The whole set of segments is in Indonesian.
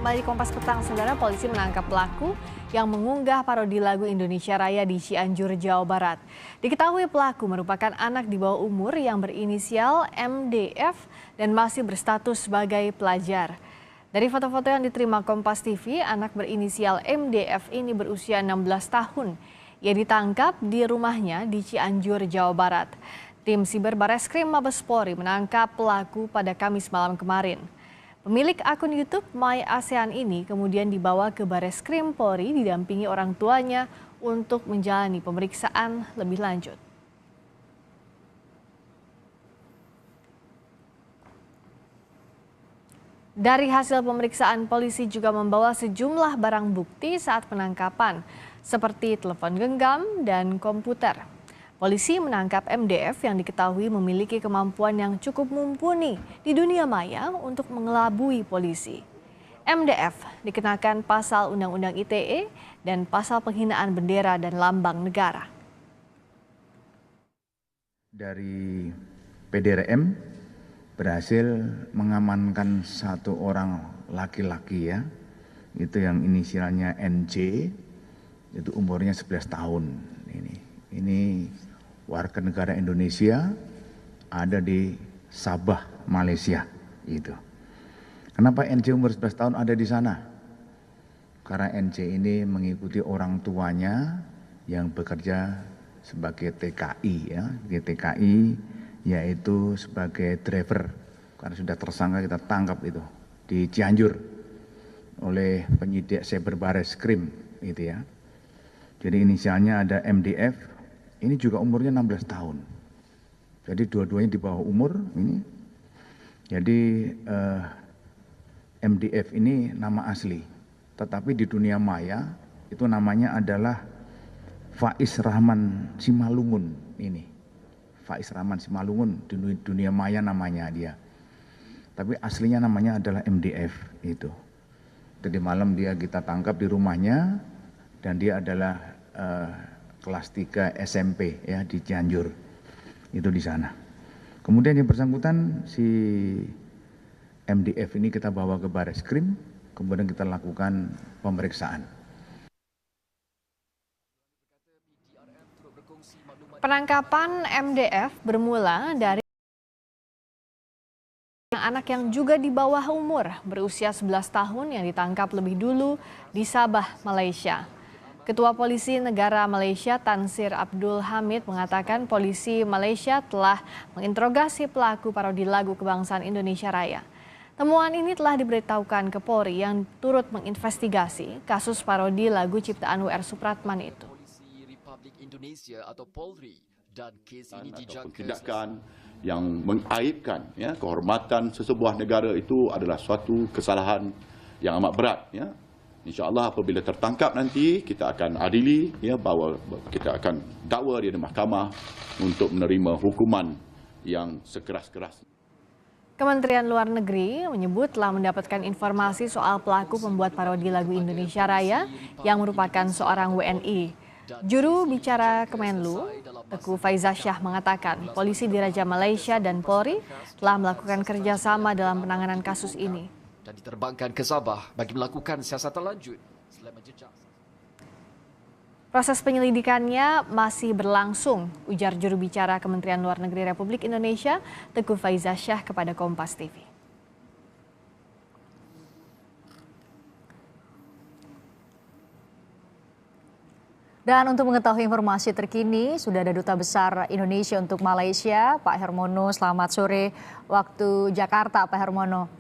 kembali di Kompas Petang, saudara. Polisi menangkap pelaku yang mengunggah parodi lagu Indonesia Raya di Cianjur, Jawa Barat. Diketahui pelaku merupakan anak di bawah umur yang berinisial MDF dan masih berstatus sebagai pelajar. Dari foto-foto yang diterima Kompas TV, anak berinisial MDF ini berusia 16 tahun. Ia ditangkap di rumahnya di Cianjur, Jawa Barat. Tim Siber Bareskrim Mabes Polri menangkap pelaku pada Kamis malam kemarin. Pemilik akun YouTube My ASEAN ini kemudian dibawa ke Bareskrim Polri didampingi orang tuanya untuk menjalani pemeriksaan lebih lanjut. Dari hasil pemeriksaan, polisi juga membawa sejumlah barang bukti saat penangkapan, seperti telepon genggam dan komputer. Polisi menangkap MDF yang diketahui memiliki kemampuan yang cukup mumpuni di dunia maya untuk mengelabui polisi. MDF dikenakan pasal Undang-Undang ITE dan pasal penghinaan bendera dan lambang negara. Dari PDRM berhasil mengamankan satu orang laki-laki ya, itu yang inisialnya NJ, itu umurnya 11 tahun. Ini warga negara Indonesia, ada di Sabah, Malaysia. Itu. Kenapa NJ umur 11 tahun ada di sana? Karena NJ ini mengikuti orang tuanya yang bekerja sebagai TKI ya, di TKI yaitu sebagai driver. Karena sudah tersangka kita tangkap itu di Cianjur oleh penyidik Siber Bareskrim itu ya. Jadi inisialnya ada MDF. Ini juga umurnya 16 tahun. Jadi dua-duanya di bawah umur ini. Jadi MDF ini nama asli. Tetapi di dunia maya itu namanya adalah Faiz Rahman Simalungun ini. Faiz Rahman Simalungun di dunia maya namanya dia. Tapi aslinya namanya adalah MDF itu. Tadi malam kita tangkap di rumahnya dan dia adalah kelas 3 SMP ya di Cianjur, itu di sana. Kemudian yang bersangkutan si MDF ini kita bawa ke Bareskrim, kemudian kita lakukan pemeriksaan. Penangkapan MDF bermula dari anak yang juga di bawah umur berusia 11 tahun yang ditangkap lebih dulu di Sabah, Malaysia. Ketua Polisi Negara Malaysia Tansir Abdul Hamid mengatakan polisi Malaysia telah menginterogasi pelaku parodi lagu kebangsaan Indonesia Raya. Temuan ini telah diberitahukan ke Polri yang turut menginvestigasi kasus parodi lagu ciptaan W.R. Supratman itu. Polisi Republik Indonesia atau Polri dan kes ini dijangka tindakan yang mengaibkan ya, kehormatan sesebuah negara itu adalah suatu kesalahan yang amat berat ya. InsyaAllah apabila tertangkap nanti kita akan adili, ya, bahawa kita akan dakwa dia di mahkamah untuk menerima hukuman yang sekeras-keras. Kementerian Luar Negeri menyebut telah mendapatkan informasi soal pelaku pembuat parodi lagu Indonesia Raya yang merupakan seorang WNI. Juru bicara Kemenlu, Teguh Faizasyah mengatakan polisi di Raja Malaysia dan Polri telah melakukan kerjasama dalam penanganan kasus ini. Dan diterbangkan ke Sabah bagi melakukan siasatan lanjut. Proses penyelidikannya masih berlangsung, ujar juru bicara Kementerian Luar Negeri Republik Indonesia, Teguh Faizasyah kepada Kompas TV. Dan untuk mengetahui informasi terkini, sudah ada Duta Besar Indonesia untuk Malaysia, Pak Hermono. Selamat sore waktu Jakarta, Pak Hermono.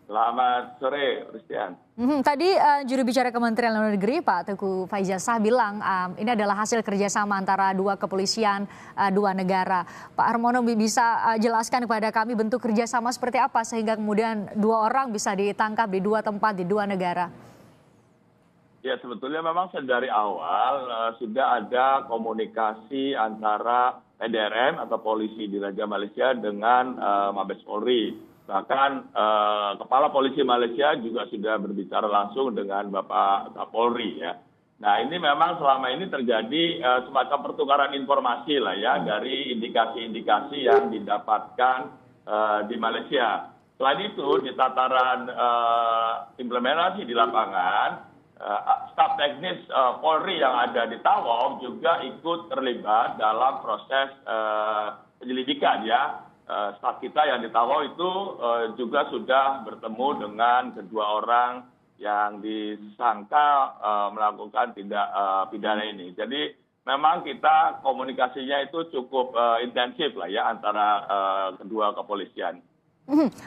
Selamat sore, Christian. Tadi juru bicara Kementerian Luar Negeri Pak Teguh Faizasyah bilang ini adalah hasil kerjasama antara dua kepolisian, dua negara. Pak Hermono bisa jelaskan kepada kami bentuk kerjasama seperti apa sehingga kemudian dua orang bisa ditangkap di dua tempat, di dua negara? Ya, sebetulnya memang dari awal sudah ada komunikasi antara PDRM atau polisi di Raja Malaysia dengan Mabes Polri. Bahkan Kepala Polisi Malaysia juga sudah berbicara langsung dengan Bapak Kapolri ya. Nah ini memang selama ini terjadi semacam pertukaran informasi lah ya dari indikasi-indikasi yang didapatkan di Malaysia. Selain itu, di tataran implementasi di lapangan, staf teknis Polri yang ada di Tawau juga ikut terlibat dalam proses penyelidikan ya. Staf kita yang di Tawau itu juga sudah bertemu dengan kedua orang yang disangka melakukan tindak pidana ini. Jadi memang kita komunikasinya itu cukup intensif lah ya antara kedua kepolisian.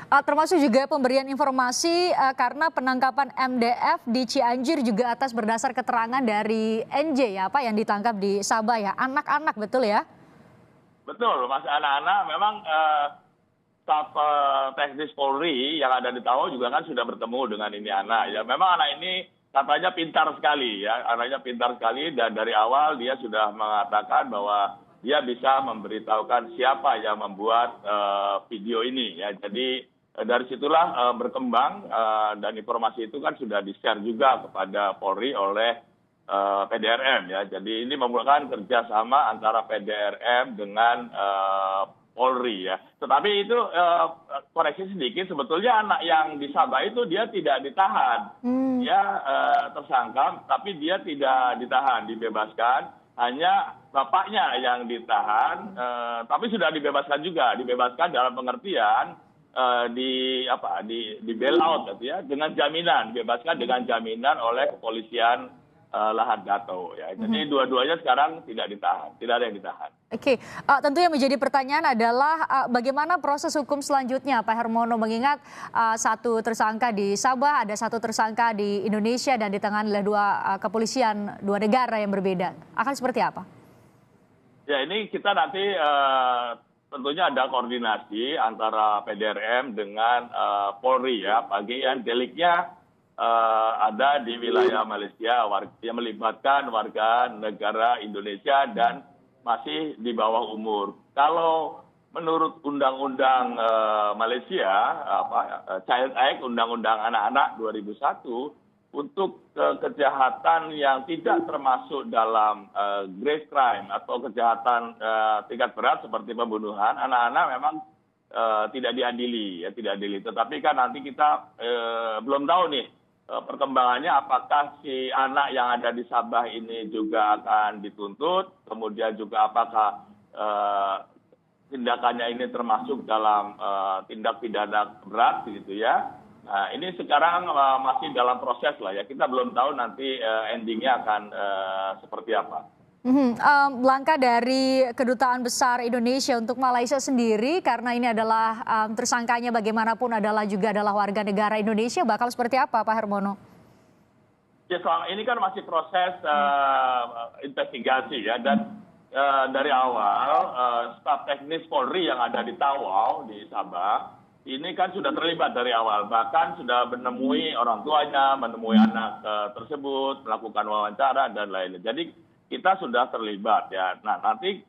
Termasuk juga pemberian informasi karena penangkapan MDF di Cianjur juga atas berdasar keterangan dari NJ ya Pak yang ditangkap di Sabah ya, anak-anak betul ya? Betul, Mas, anak-anak memang staf teknis Polri yang ada di Tawau juga kan sudah bertemu dengan ini anak ya. Memang anak ini katanya pintar sekali ya, anaknya pintar sekali dan dari awal dia sudah mengatakan bahwa dia bisa memberitahukan siapa yang membuat video ini ya. Jadi dari situlah berkembang dan informasi itu kan sudah di-share juga kepada Polri oleh PDRM ya. Jadi ini merupakan kerjasama antara PDRM dengan Polri ya. Tetapi itu koreksi sedikit, sebetulnya anak yang di Sabah itu dia tidak ditahan. Dia tersangka tapi dia tidak ditahan, dibebaskan. Hanya bapaknya yang ditahan, tapi sudah dibebaskan juga. Dibebaskan dalam pengertian di bail out gitu ya, dengan jaminan, dibebaskan dengan jaminan oleh kepolisian Lahad Gato ya. Jadi dua-duanya sekarang tidak ditahan, tidak ada yang ditahan. Oke, tentu yang menjadi pertanyaan adalah bagaimana proses hukum selanjutnya Pak Hermono, mengingat satu tersangka di Sabah, ada satu tersangka di Indonesia dan di tangan oleh dua kepolisian dua negara yang berbeda. Akan seperti apa? Ya ini kita nanti tentunya ada koordinasi antara PDRM dengan Polri ya. Bagian deliknya ada di wilayah Malaysia yang melibatkan warga negara Indonesia dan masih di bawah umur. Kalau menurut Undang-Undang Malaysia, Child Act, Undang-Undang Anak-anak 2001, untuk kejahatan yang tidak termasuk dalam grave crime atau kejahatan tingkat berat seperti pembunuhan, anak-anak memang tidak diadili, ya tidak diadili. Tetapi kan nanti kita belum tahu nih perkembangannya, apakah si anak yang ada di Sabah ini juga akan dituntut, kemudian juga apakah tindakannya ini termasuk dalam tindak pidana berat gitu ya. Nah ini sekarang masih dalam proses lah ya, kita belum tahu nanti endingnya akan seperti apa. Langkah dari Kedutaan Besar Indonesia untuk Malaysia sendiri, karena ini adalah tersangkanya bagaimanapun juga adalah warga negara Indonesia, bakal seperti apa Pak Hermono? Ya selama ini kan masih proses investigasi ya, dan dari awal staf teknis Polri yang ada di Tawau di Sabah ini kan sudah terlibat dari awal, bahkan sudah menemui orang tuanya, menemui anak tersebut, melakukan wawancara dan lain-lain. Jadi kita sudah terlibat ya. Nah nanti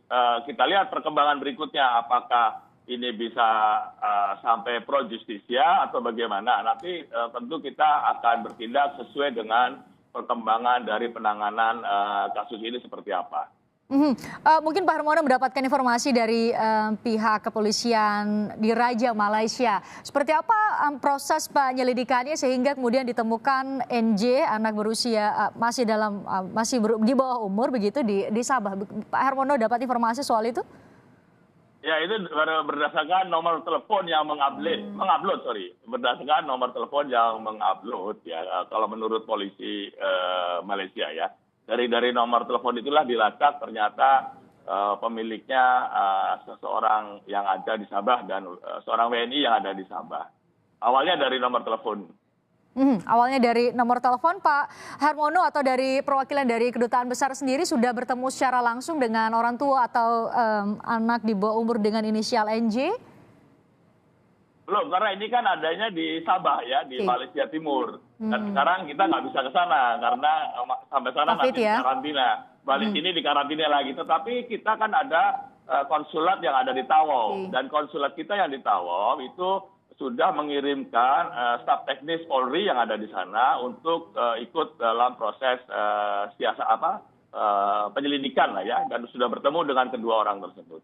kita lihat perkembangan berikutnya, apakah ini bisa sampai pro justisia atau bagaimana. Nanti tentu kita akan bertindak sesuai dengan perkembangan dari penanganan kasus ini seperti apa. Mungkin Pak Hermono mendapatkan informasi dari pihak kepolisian di Raja Malaysia. Seperti apa proses penyelidikannya sehingga kemudian ditemukan NJ, anak berusia masih di bawah umur begitu di Sabah. Pak Hermono dapat informasi soal itu? Ya itu berdasarkan nomor telepon yang mengupload, berdasarkan nomor telepon yang mengupload ya. Kalau menurut polisi Malaysia ya. Dari nomor telepon itulah dilacak ternyata pemiliknya seseorang yang ada di Sabah dan seorang WNI yang ada di Sabah. Awalnya dari nomor telepon. Awalnya dari nomor telepon. Pak Hermono atau dari perwakilan dari Kedutaan Besar sendiri sudah bertemu secara langsung dengan orang tua atau anak di bawah umur dengan inisial NJ? Belum, karena ini kan adanya di Sabah ya, di Malaysia Timur. Dan sekarang kita nggak bisa ke sana karena sampai sana nanti di karantina. Balik sini di karantina lagi. Tetapi kita kan ada konsulat yang ada di Tawau. Dan konsulat kita yang di Tawau itu sudah mengirimkan staf teknis Polri yang ada di sana untuk ikut dalam proses penyelidikan lah ya. Dan sudah bertemu dengan kedua orang tersebut.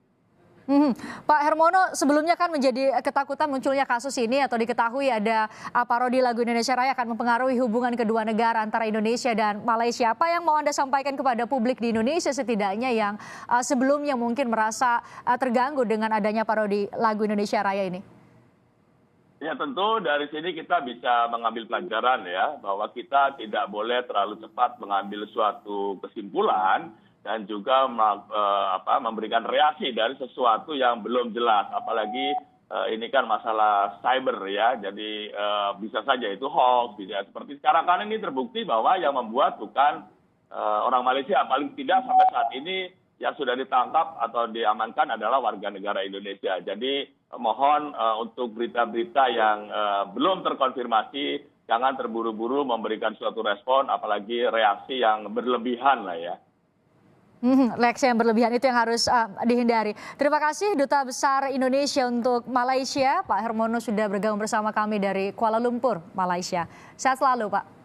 Pak Hermono, sebelumnya kan menjadi ketakutan munculnya kasus ini atau diketahui ada parodi lagu Indonesia Raya akan mempengaruhi hubungan kedua negara antara Indonesia dan Malaysia. Apa yang mau Anda sampaikan kepada publik di Indonesia setidaknya yang sebelumnya mungkin merasa terganggu dengan adanya parodi lagu Indonesia Raya ini? Ya tentu dari sini kita bisa mengambil pelajaran ya, bahwa kita tidak boleh terlalu cepat mengambil suatu kesimpulan dan juga memberikan reaksi dari sesuatu yang belum jelas. Apalagi ini kan masalah cyber ya, jadi bisa saja itu hoax. Bisa. Seperti sekarang kan ini terbukti bahwa yang membuat bukan orang Malaysia, paling tidak sampai saat ini yang sudah ditangkap atau diamankan adalah warga negara Indonesia. Jadi mohon untuk berita-berita yang belum terkonfirmasi, jangan terburu-buru memberikan suatu respon, apalagi reaksi yang berlebihan lah ya. Reaksi yang berlebihan itu yang harus dihindari. Terima kasih Duta Besar Indonesia untuk Malaysia, Pak Hermono sudah bergabung bersama kami dari Kuala Lumpur, Malaysia. Sehat selalu Pak.